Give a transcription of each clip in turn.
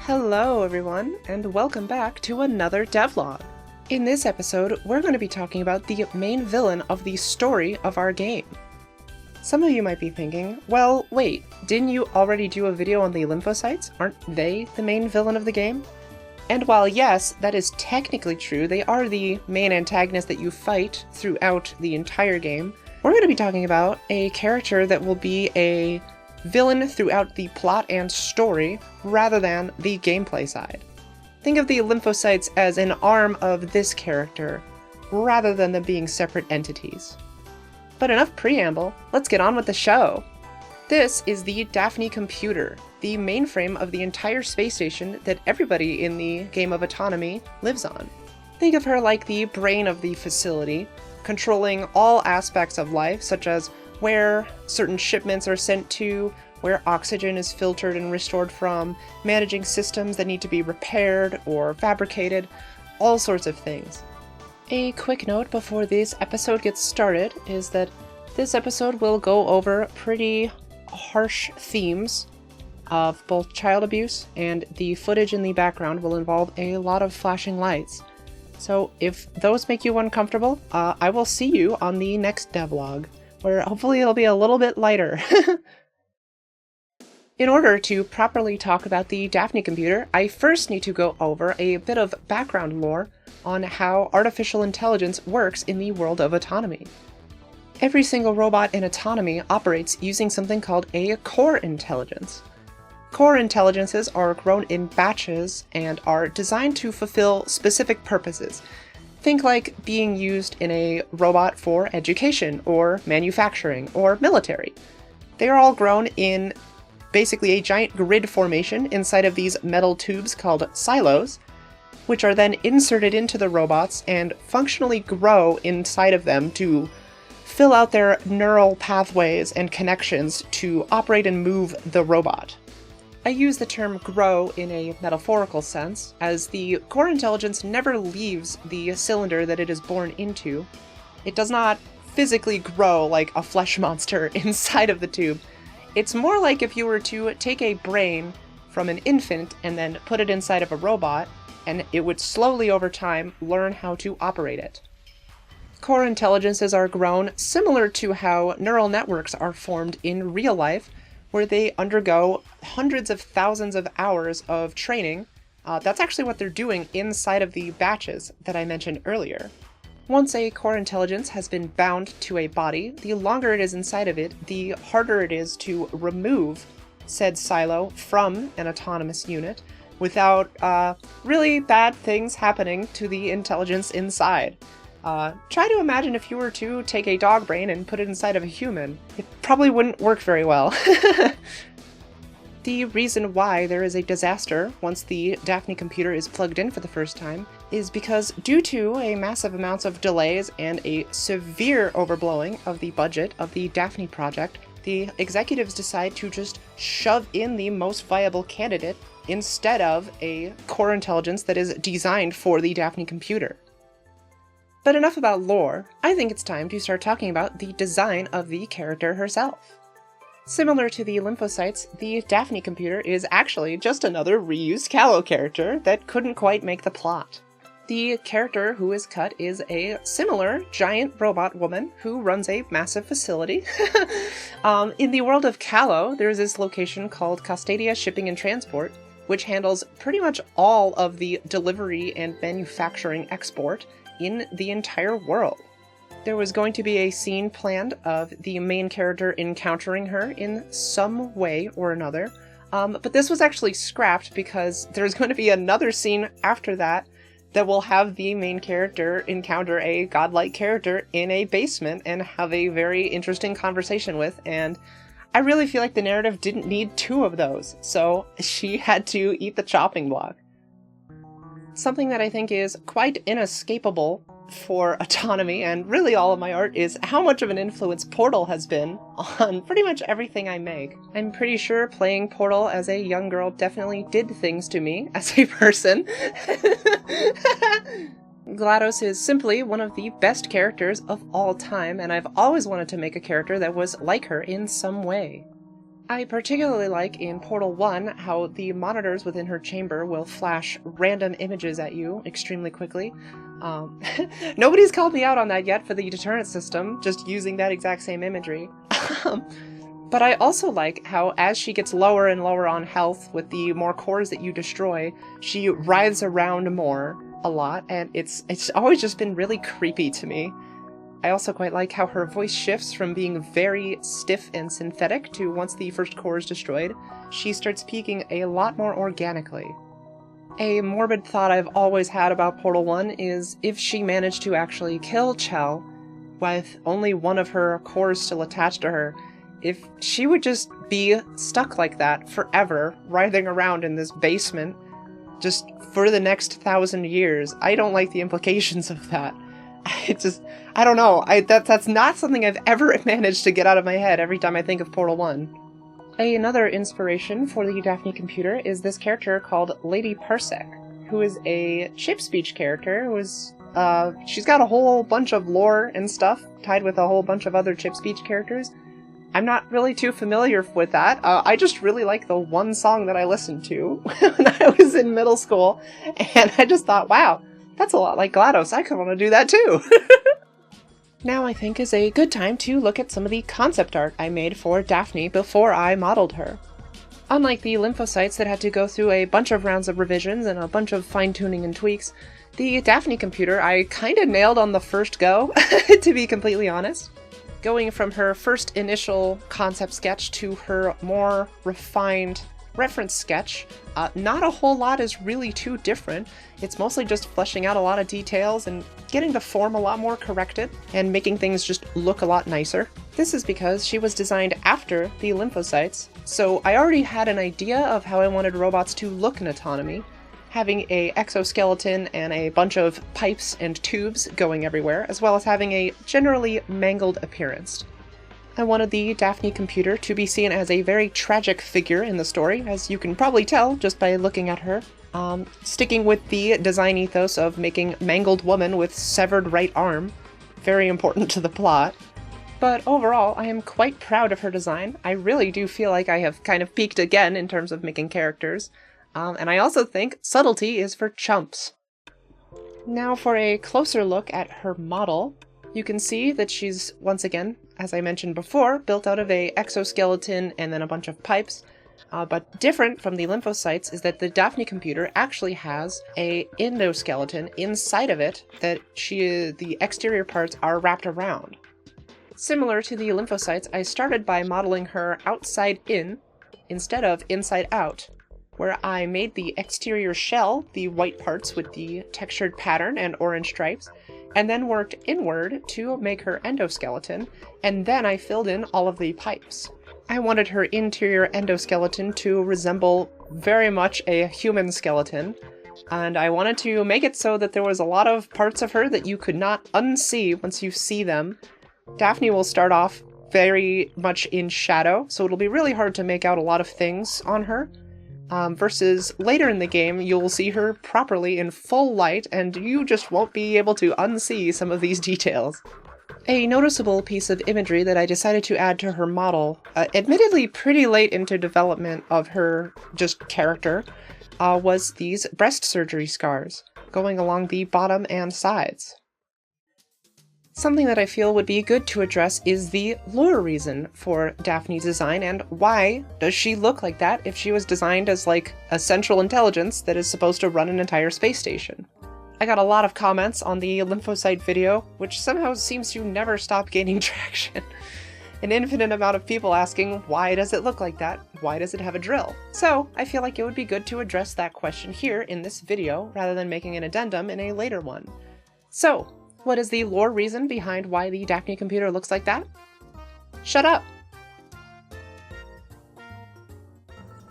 Hello everyone, and welcome back to another devlog. In this episode, we're going to be talking about the main villain of the story of our game. Some of you might be thinking, well, wait, didn't you already do a video on the lymphocytes? Aren't they the main villain of the game? And while yes, that is technically true, they are the main antagonist that you fight throughout the entire game, we're going to be talking about a character that will be a villain throughout the plot and story, rather than the gameplay side. Think of the lymphocytes as an arm of this character, rather than them being separate entities. But enough preamble, let's get on with the show! This is the Daphne computer, the mainframe of the entire space station that everybody in the game of autonomy lives on. Think of her like the brain of the facility, controlling all aspects of life, such as where certain shipments are sent to, where oxygen is filtered and restored from, managing systems that need to be repaired or fabricated, all sorts of things. A quick note before this episode gets started is that this episode will go over pretty harsh themes of both child abuse, and the footage in the background will involve a lot of flashing lights. So if those make you uncomfortable, I will see you on the next devlog, where hopefully it'll be a little bit lighter. In order to properly talk about the Daphne computer, I first need to go over a bit of background lore on how artificial intelligence works in the world of autonomy. Every single robot in autonomy operates using something called a core intelligence. Core intelligences are grown in batches and are designed to fulfill specific purposes. Think like being used in a robot for education, or manufacturing, or military. They are all grown in basically a giant grid formation inside of these metal tubes called silos, which are then inserted into the robots and functionally grow inside of them to fill out their neural pathways and connections to operate and move the robot. I use the term grow in a metaphorical sense, as the core intelligence never leaves the cylinder that it is born into. It does not physically grow like a flesh monster inside of the tube. It's more like if you were to take a brain from an infant and then put it inside of a robot, and it would slowly over time learn how to operate it. Core intelligences are grown similar to how neural networks are formed in real life, where they undergo hundreds of thousands of hours of training. That's actually what they're doing inside of the batches that I mentioned earlier. Once a core intelligence has been bound to a body, the longer it is inside of it, the harder it is to remove said silo from an autonomous unit without really bad things happening to the intelligence inside. Try to imagine if you were to take a dog brain and put it inside of a human. It probably wouldn't work very well. The reason why there is a disaster once the Daphne computer is plugged in for the first time is because, due to a massive amounts of delays and a severe overblowing of the budget of the Daphne project, the executives decide to just shove in the most viable candidate instead of a core intelligence that is designed for the Daphne computer. But enough about lore, I think it's time to start talking about the design of the character herself. Similar to the lymphocytes, the Daphne computer is actually just another reused Callow character that couldn't quite make the plot. The character who is cut is a similar giant robot woman who runs a massive facility. In the world of Callow, there's this location called Castadia Shipping and Transport, which handles pretty much all of the delivery and manufacturing export in the entire world. There was going to be a scene planned of the main character encountering her in some way or another, but this was actually scrapped because there's going to be another scene after that that will have the main character encounter a godlike character in a basement and have a very interesting conversation with, and I really feel like the narrative didn't need two of those, so she had to eat the chopping block. Something that I think is quite inescapable for autonomy and really all of my art is how much of an influence Portal has been on pretty much everything I make. I'm pretty sure playing Portal as a young girl definitely did things to me as a person. GLaDOS is simply one of the best characters of all time, and I've always wanted to make a character that was like her in some way. I particularly like in Portal 1 how the monitors within her chamber will flash random images at you extremely quickly. Nobody's called me out on that yet for the deterrent system, just using that exact same imagery. But I also like how as she gets lower and lower on health with the more cores that you destroy, she writhes around more a lot, and it's always just been really creepy to me. I also quite like how her voice shifts from being very stiff and synthetic to, once the first core is destroyed, she starts speaking a lot more organically. A morbid thought I've always had about Portal 1 is if she managed to actually kill Chell with only one of her cores still attached to her, if she would just be stuck like that forever, writhing around in this basement, just for the next 1,000 years. I don't like the implications of that. I don't know. That's not something I've ever managed to get out of my head every time I think of Portal 1. Another inspiration for the Daphne computer is this character called Lady Parsec, who is a chip speech character who is, she's got a whole bunch of lore and stuff tied with a whole bunch of other chip speech characters. I'm not really too familiar with that. I just really like the one song that I listened to when I was in middle school, and I just thought, wow, that's a lot like GLaDOS. I could want to do that too. Now I think is a good time to look at some of the concept art I made for Daphne before I modeled her. Unlike the lymphocytes that had to go through a bunch of rounds of revisions and a bunch of fine-tuning and tweaks, the Daphne computer I kinda nailed on the first go, to be completely honest. Going from her first initial concept sketch to her more refined reference sketch, not a whole lot is really too different. It's mostly just fleshing out a lot of details and getting the form a lot more corrected and making things just look a lot nicer. This is because she was designed after the lymphocytes, so I already had an idea of how I wanted robots to look in autonomy, having a exoskeleton and a bunch of pipes and tubes going everywhere, as well as having a generally mangled appearance. I wanted the Daphne computer to be seen as a very tragic figure in the story, as you can probably tell just by looking at her. Sticking with the design ethos of making mangled woman with severed right arm, very important to the plot. But overall, I am quite proud of her design. I really do feel like I have kind of peaked again in terms of making characters. And I also think subtlety is for chumps. Now for a closer look at her model, you can see that she's, once again, as I mentioned before, built out of a exoskeleton and then a bunch of pipes. But different from the lymphocytes is that the Daphne computer actually has a endoskeleton inside of it that the exterior parts are wrapped around. Similar to the lymphocytes, I started by modeling her outside in instead of inside out, where I made the exterior shell, the white parts with the textured pattern and orange stripes, and then worked inward to make her endoskeleton, and then I filled in all of the pipes. I wanted her interior endoskeleton to resemble very much a human skeleton, and I wanted to make it so that there was a lot of parts of her that you could not unsee once you see them. Daphne will start off very much in shadow, so it'll be really hard to make out a lot of things on her. Versus later in the game, you'll see her properly in full light, and you just won't be able to unsee some of these details. A noticeable piece of imagery that I decided to add to her model, admittedly pretty late into development of her just character, was these breast surgery scars, going along the bottom and sides. Something that I feel would be good to address is the lore reason for Daphne's design, and why does she look like that if she was designed as like a central intelligence that is supposed to run an entire space station? I got a lot of comments on the lymphocyte video, which somehow seems to never stop gaining traction. An infinite amount of people asking, why does it look like that? Why does it have a drill? So I feel like it would be good to address that question here in this video, rather than making an addendum in a later one. So, what is the lore reason behind why the Daphne computer looks like that? Shut up!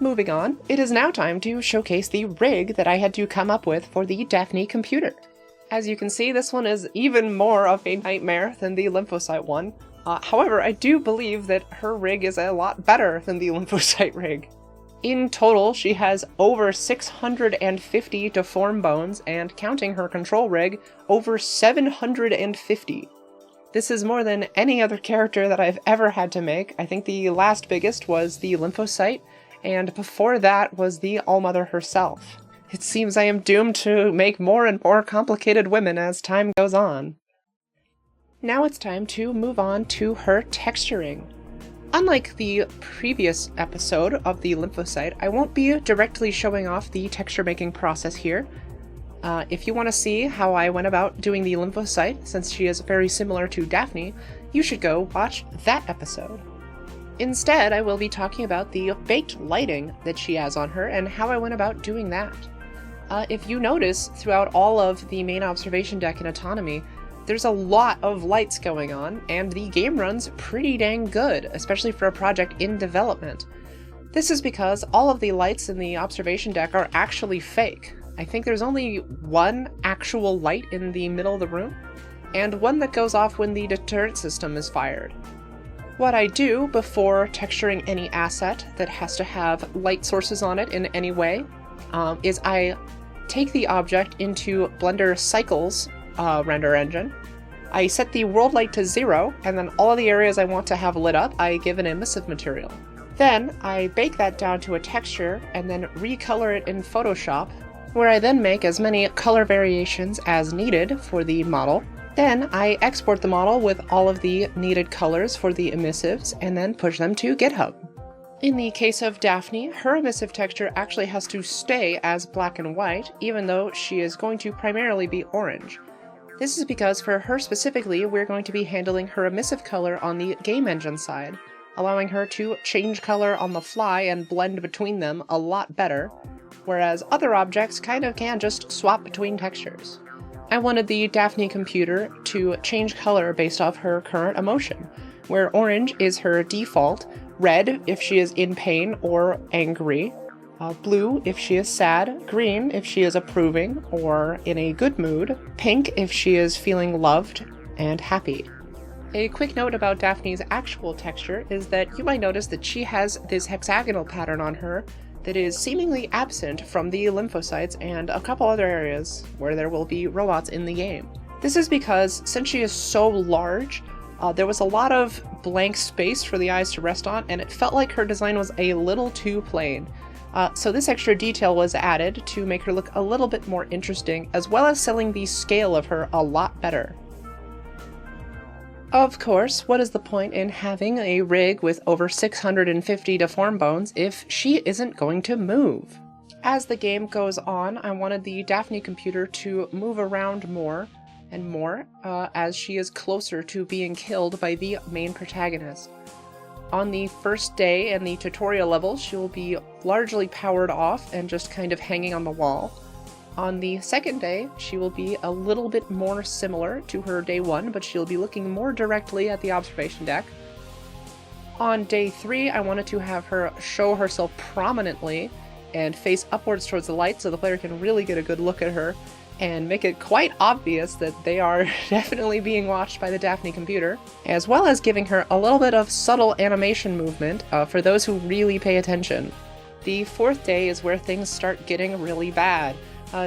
Moving on, it is now time to showcase the rig that I had to come up with for the Daphne computer. As you can see, this one is even more of a nightmare than the lymphocyte one. However, I do believe that her rig is a lot better than the lymphocyte rig. In total, she has over 650 deformed bones, and counting her control rig, over 750. This is more than any other character that I've ever had to make. I think the last biggest was the lymphocyte, and before that was the Allmother herself. It seems I am doomed to make more and more complicated women as time goes on. Now it's time to move on to her texturing. Unlike the previous episode of the lymphocyte, I won't be directly showing off the texture making process here. If you want to see how I went about doing the lymphocyte, since she is very similar to Daphne, you should go watch that episode. Instead, I will be talking about the baked lighting that she has on her and how I went about doing that. If you notice, throughout all of the main observation deck in Autonomy, there's a lot of lights going on, and the game runs pretty dang good, especially for a project in development. This is because all of the lights in the observation deck are actually fake. I think there's only one actual light in the middle of the room, and one that goes off when the deterrent system is fired. What I do before texturing any asset that has to have light sources on it in any way is I take the object into Blender Cycles render engine. I set the world light to 0, and then all of the areas I want to have lit up, I give an emissive material. Then I bake that down to a texture and then recolor it in Photoshop, where I then make as many color variations as needed for the model. Then I export the model with all of the needed colors for the emissives and then push them to GitHub. In the case of Daphne, her emissive texture actually has to stay as black and white, even though she is going to primarily be orange. This is because for her specifically, we're going to be handling her emissive color on the game engine side, allowing her to change color on the fly and blend between them a lot better, whereas other objects kind of can just swap between textures. I wanted the Daphne computer to change color based off her current emotion, where orange is her default, red if she is in pain or angry, blue if she is sad, green if she is approving or in a good mood, pink if she is feeling loved and happy. A quick note about Daphne's actual texture is that you might notice that she has this hexagonal pattern on her that is seemingly absent from the lymphocytes and a couple other areas where there will be robots in the game. This is because, since she is so large, there was a lot of blank space for the eyes to rest on, and it felt like her design was a little too plain. So this extra detail was added to make her look a little bit more interesting, as well as selling the scale of her a lot better. Of course, what is the point in having a rig with over 650 deform bones if she isn't going to move? As the game goes on, I wanted the Daphne computer to move around more and more as she is closer to being killed by the main protagonist. On the first day and the tutorial level, she will be largely powered off and just kind of hanging on the wall. On the second day, she will be a little bit more similar to her day 1, but she'll be looking more directly at the observation deck. On day 3, I wanted to have her show herself prominently and face upwards towards the light so the player can really get a good look at her and make it quite obvious that they are definitely being watched by the Daphne computer, as well as giving her a little bit of subtle animation movement for those who really pay attention. The 4th day is where things start getting really bad.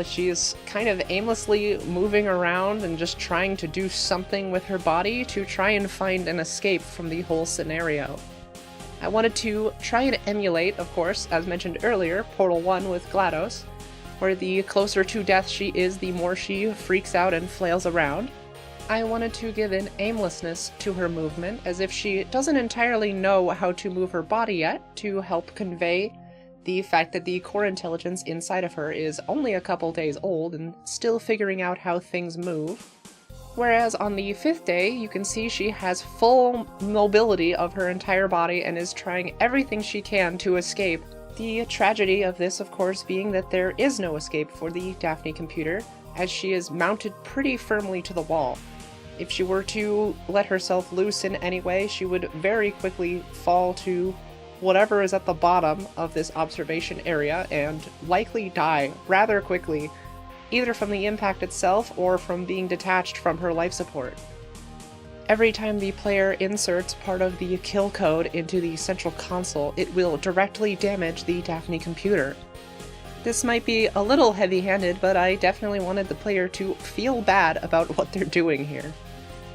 She is kind of aimlessly moving around and just trying to do something with her body to try and find an escape from the whole scenario. I wanted to try and emulate, of course, as mentioned earlier, Portal 1 with GLaDOS, where the closer to death she is, the more she freaks out and flails around. I wanted to give an aimlessness to her movement, as if she doesn't entirely know how to move her body yet, to help convey the fact that the core intelligence inside of her is only a couple days old and still figuring out how things move. Whereas on the 5th day, you can see she has full mobility of her entire body and is trying everything she can to escape. The tragedy of this, of course, being that there is no escape for the Daphne computer, as she is mounted pretty firmly to the wall. If she were to let herself loose in any way, she would very quickly fall to whatever is at the bottom of this observation area and likely die rather quickly, either from the impact itself or from being detached from her life support. Every time the player inserts part of the kill code into the central console, it will directly damage the Daphne computer. This might be a little heavy-handed, but I definitely wanted the player to feel bad about what they're doing here.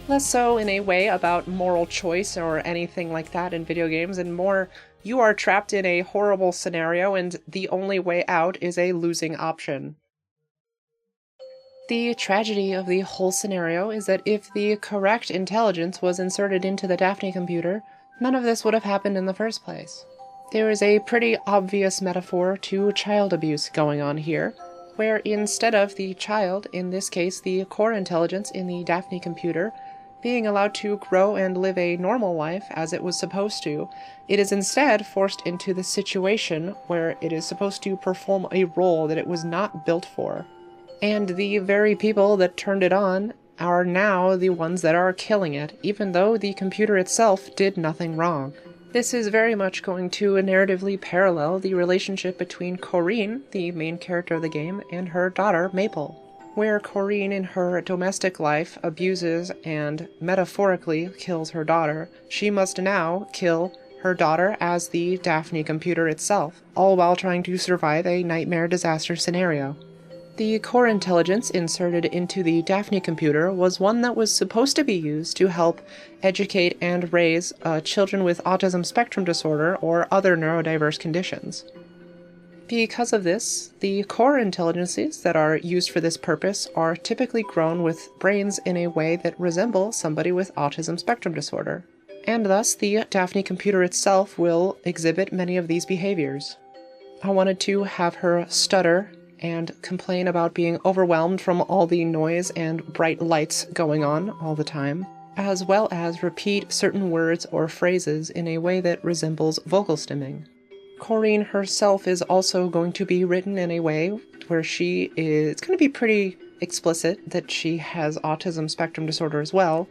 Less so in a way about moral choice or anything like that in video games, and more you are trapped in a horrible scenario and the only way out is a losing option. The tragedy of the whole scenario is that if the correct intelligence was inserted into the Daphne computer, none of this would have happened in the first place. There is a pretty obvious metaphor to child abuse going on here, where instead of the child, in this case the core intelligence in the Daphne computer, being allowed to grow and live a normal life as it was supposed to, it is instead forced into the situation where it is supposed to perform a role that it was not built for. And the very people that turned it on are now the ones that are killing it, even though the computer itself did nothing wrong. This is very much going to narratively parallel the relationship between Corinne, the main character of the game, and her daughter, Maple, where Corinne in her domestic life abuses and metaphorically kills her daughter. She must now kill her daughter as the Daphne computer itself, all while trying to survive a nightmare disaster scenario. The core intelligence inserted into the Daphne computer was one that was supposed to be used to help educate and raise children with autism spectrum disorder or other neurodiverse conditions. Because of this, the core intelligences that are used for this purpose are typically grown with brains in a way that resemble somebody with autism spectrum disorder, and thus the Daphne computer itself will exhibit many of these behaviors. I wanted to have her stutter and complain about being overwhelmed from all the noise and bright lights going on all the time, as well as repeat certain words or phrases in a way that resembles vocal stimming. Corinne herself is also going to be written in a way where it's going to be pretty explicit that she has autism spectrum disorder as well,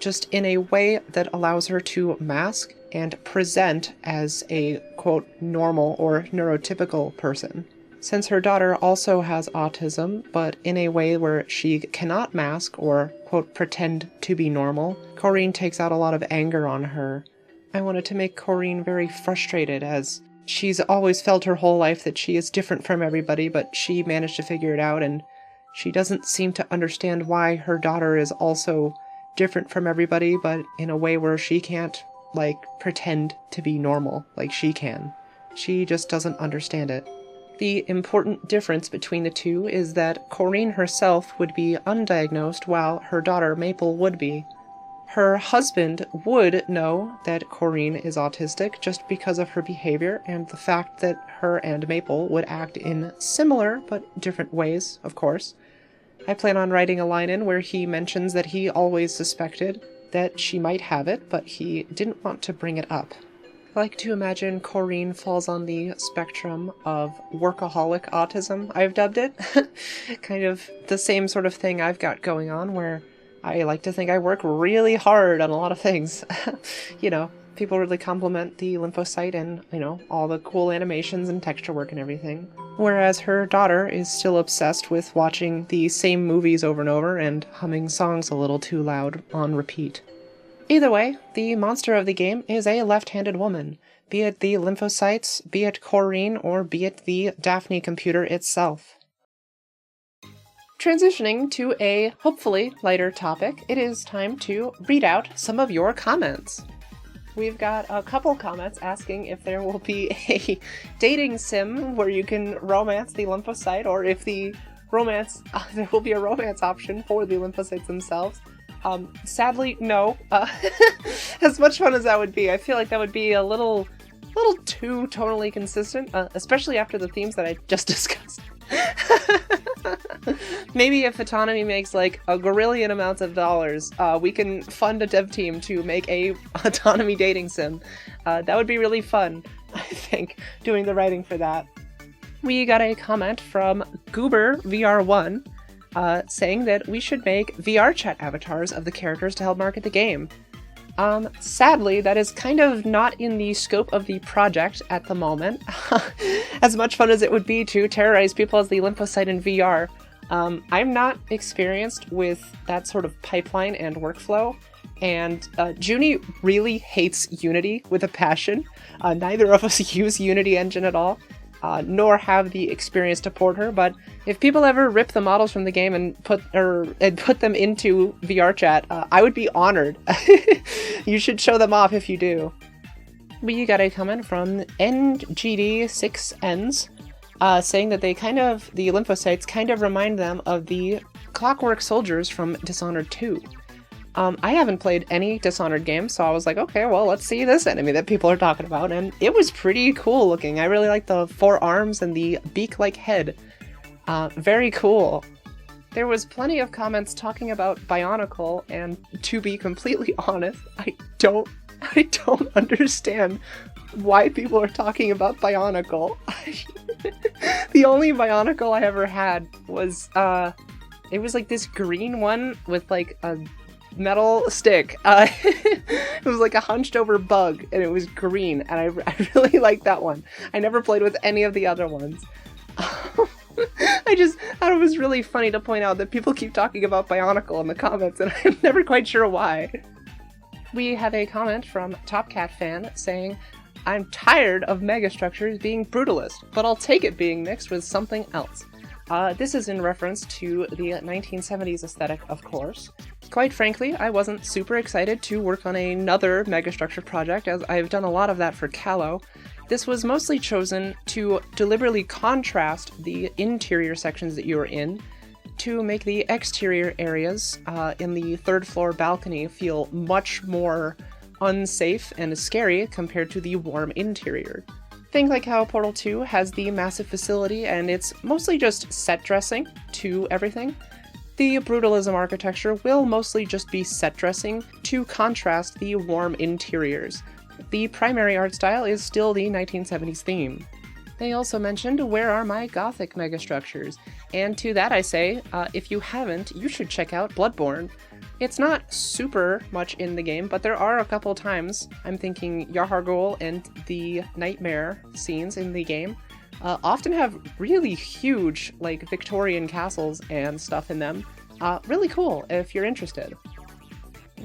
just in a way that allows her to mask and present as a, quote, normal or neurotypical person. Since her daughter also has autism, but in a way where she cannot mask or, quote, pretend to be normal, Corinne takes out a lot of anger on her. I wanted to make Corinne very frustrated, as she's always felt her whole life that she is different from everybody, but she managed to figure it out, and she doesn't seem to understand why her daughter is also different from everybody, but in a way where she can't, pretend to be normal like she can. She just doesn't understand it. The important difference between the two is that Corinne herself would be undiagnosed while her daughter Maple would be. Her husband would know that Corinne is autistic just because of her behavior and the fact that her and Maple would act in similar but different ways, of course. I plan on writing a line in where he mentions that he always suspected that she might have it, but he didn't want to bring it up. I like to imagine Corinne falls on the spectrum of workaholic autism, I've dubbed it. Kind of the same sort of thing I've got going on, where I like to think I work really hard on a lot of things. People really compliment the lymphocyte and, all the cool animations and texture work and everything. Whereas her daughter is still obsessed with watching the same movies over and over and humming songs a little too loud on repeat. Either way, the monster of the game is a left-handed woman, be it the lymphocytes, be it Corinne, or be it the Daphne computer itself. Transitioning to a hopefully lighter topic, it is time to read out some of your comments. We've got a couple comments asking if there will be a dating sim where you can romance the lymphocyte, or if there will be a romance option for the lymphocytes themselves. Sadly, no. As much fun as that would be, I feel like that would be a little too tonally consistent, especially after the themes that I just discussed. Maybe if autonomy makes a gorillion amounts of dollars, we can fund a dev team to make a autonomy dating sim. That would be really fun, I think, doing the writing for that. We got a comment from GooberVR1 saying that we should make VR chat avatars of the characters to help market the game. Sadly, that is kind of not in the scope of the project at the moment. As much fun as it would be to terrorize people as the lymphocyte in VR, I'm not experienced with that sort of pipeline and workflow, and Junie really hates Unity with a passion. Neither of us use Unity engine at all. nor have the experience to port her, but if people ever rip the models from the game and put them into VR chat, I would be honored. You should show them off if you do. We got a comment from NGD6Ns saying that the lymphocytes kind of remind them of the clockwork soldiers from Dishonored 2. I haven't played any Dishonored games, so I was like, okay, well, let's see this enemy that people are talking about, and it was pretty cool looking. I really like the 4 arms and the beak-like head. Very cool. There was plenty of comments talking about Bionicle, and to be completely honest, I don't understand why people are talking about Bionicle. The only Bionicle I ever had was, it was like this green one with like a metal stick. It was like a hunched over bug, and it was green, and I really liked that one. I never played with any of the other ones. I just thought it was really funny to point out that people keep talking about Bionicle in the comments, and I'm never quite sure why. We have a comment from Topcat Fan saying, I'm tired of megastructures being brutalist, but I'll take it being mixed with something else. This is in reference to the 1970s aesthetic, of course. Quite frankly, I wasn't super excited to work on another megastructure project, as I've done a lot of that for Callow. This was mostly chosen to deliberately contrast the interior sections that you are in, to make the exterior areas in the 3rd floor balcony feel much more unsafe and scary compared to the warm interior. Think like how Portal 2 has the massive facility and it's mostly just set dressing to everything. The Brutalism architecture will mostly just be set dressing to contrast the warm interiors. The primary art style is still the 1970s theme. They also mentioned, where are my Gothic megastructures? And to that I say, if you haven't, you should check out Bloodborne. It's not super much in the game, but there are a couple times, I'm thinking Yahar'gul and the Nightmare scenes in the game, often have really huge, like, Victorian castles and stuff in them. Really cool, if you're interested.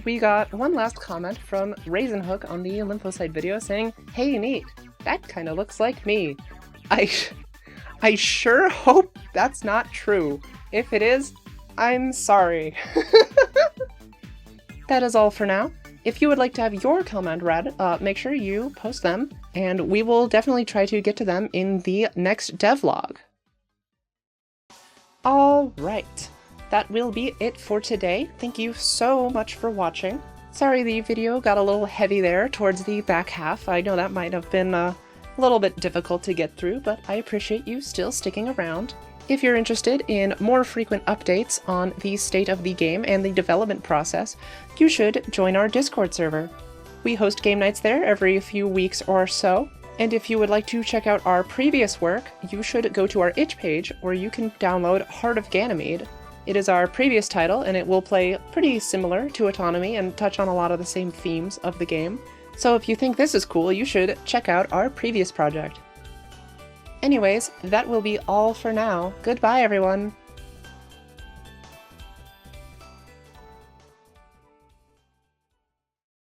We got one last comment from Raisinhook on the Lymphocyte video saying, hey neat, that kinda looks like me. I sure hope that's not true. If it is, I'm sorry. That is all for now. If you would like to have your comment read, make sure you post them, and we will definitely try to get to them in the next devlog. Alright, that will be it for today. Thank you so much for watching. Sorry the video got a little heavy there towards the back half. I know that might have been a little bit difficult to get through, but I appreciate you still sticking around. If you're interested in more frequent updates on the state of the game and the development process, you should join our Discord server. We host game nights there every few weeks or so, and if you would like to check out our previous work, you should go to our itch page where you can download Heart of Ganymede. It is our previous title, and it will play pretty similar to Autonomy and touch on a lot of the same themes of the game. So if you think this is cool, you should check out our previous project. Anyways, that will be all for now. Goodbye, everyone!